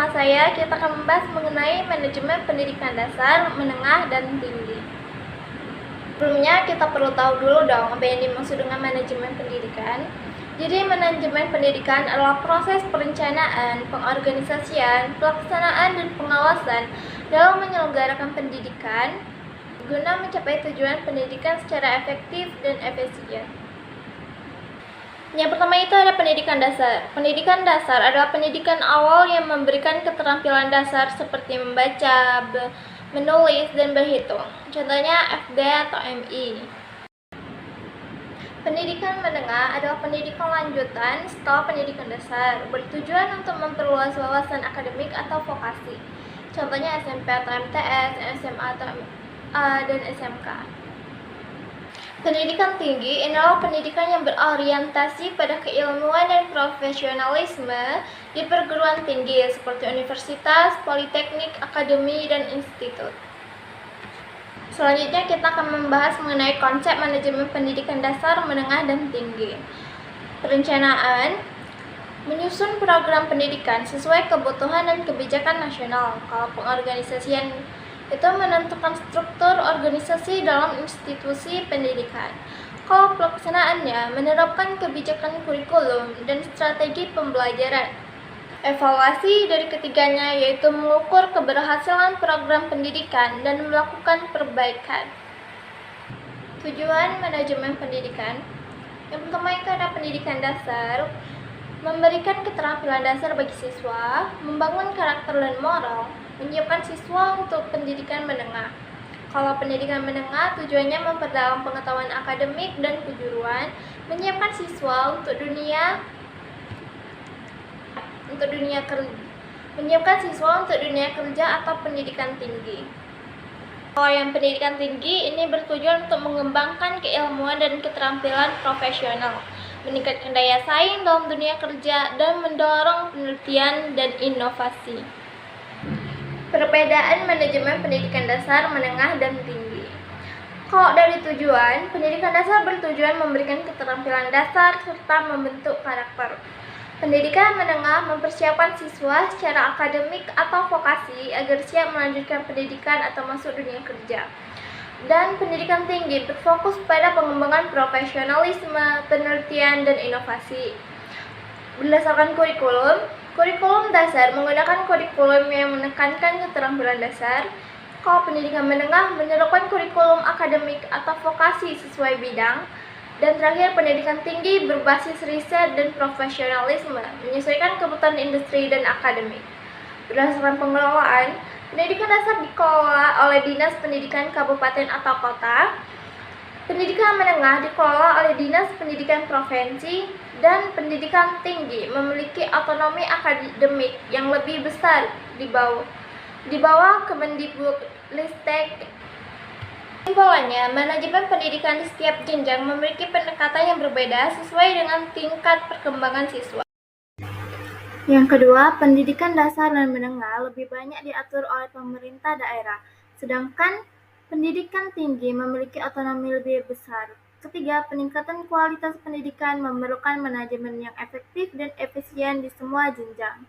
bersama saya, kita akan membahas mengenai manajemen pendidikan dasar, menengah, dan tinggi. Sebelumnya kita perlu tahu dulu dong apa yang dimaksud dengan manajemen pendidikan. Jadi manajemen pendidikan adalah proses perencanaan, pengorganisasian, pelaksanaan, dan pengawasan dalam menyelenggarakan pendidikan guna mencapai tujuan pendidikan secara efektif dan efisien. Yang pertama itu ada pendidikan dasar. Pendidikan dasar adalah pendidikan awal yang memberikan keterampilan dasar seperti membaca, menulis, dan berhitung. Contohnya FD atau MI. Pendidikan menengah adalah pendidikan lanjutan setelah pendidikan dasar, bertujuan untuk memperluas wawasan akademik atau vokasi. Contohnya SMP atau MTS, SMA atau dan SMK. Pendidikan tinggi adalah pendidikan yang berorientasi pada keilmuan dan profesionalisme di perguruan tinggi seperti universitas, politeknik, akademi, dan institut. Selanjutnya kita akan membahas mengenai konsep manajemen pendidikan dasar, menengah, dan tinggi. Perencanaan menyusun program pendidikan sesuai kebutuhan dan kebijakan nasional. Kalau pengorganisasian itu menentukan struktur organisasi dalam institusi pendidikan. Kalau pelaksanaannya menerapkan kebijakan kurikulum dan strategi pembelajaran. Evaluasi dari ketiganya yaitu mengukur keberhasilan program pendidikan dan melakukan perbaikan. Tujuan manajemen pendidikan. Yang pertama itu ada pendidikan dasar, memberikan keterampilan dasar bagi siswa, membangun karakter dan moral, menyiapkan siswa untuk pendidikan menengah. Kalau pendidikan menengah tujuannya memperdalam pengetahuan akademik dan kejuruan, menyiapkan siswa untuk dunia kerja atau pendidikan tinggi. Kalau yang pendidikan tinggi ini bertujuan untuk mengembangkan keilmuan dan keterampilan profesional, meningkatkan daya saing dalam dunia kerja, dan mendorong penelitian dan inovasi. Perbedaan manajemen pendidikan dasar, menengah, dan tinggi. Kalau dari tujuan, pendidikan dasar bertujuan memberikan keterampilan dasar serta membentuk karakter. Pendidikan menengah mempersiapkan siswa secara akademik atau vokasi agar siap melanjutkan pendidikan atau masuk dunia kerja. Dan pendidikan tinggi berfokus pada pengembangan profesionalisme, penelitian, dan inovasi. Berdasarkan kurikulum dasar menggunakan kurikulum yang menekankan keterampilan dasar. Kalau pendidikan menengah menerapkan kurikulum akademik atau vokasi sesuai bidang. Dan terakhir, pendidikan tinggi berbasis riset dan profesionalisme, menyesuaikan kebutuhan industri dan akademik. Berdasarkan pengelolaan, pendidikan dasar dikelola oleh Dinas Pendidikan Kabupaten atau Kota. Pendidikan menengah dikelola oleh Dinas Pendidikan Provinsi, dan pendidikan tinggi memiliki otonomi akademik yang lebih besar di bawah Kemendikbudristek. Kesimpulannya, manajemen pendidikan di setiap jenjang memiliki pendekatan yang berbeda sesuai dengan tingkat perkembangan siswa. Yang kedua, pendidikan dasar dan menengah lebih banyak diatur oleh pemerintah daerah, sedangkan pendidikan tinggi memiliki otonomi lebih besar. Ketiga, peningkatan kualitas pendidikan memerlukan manajemen yang efektif dan efisien di semua jenjang.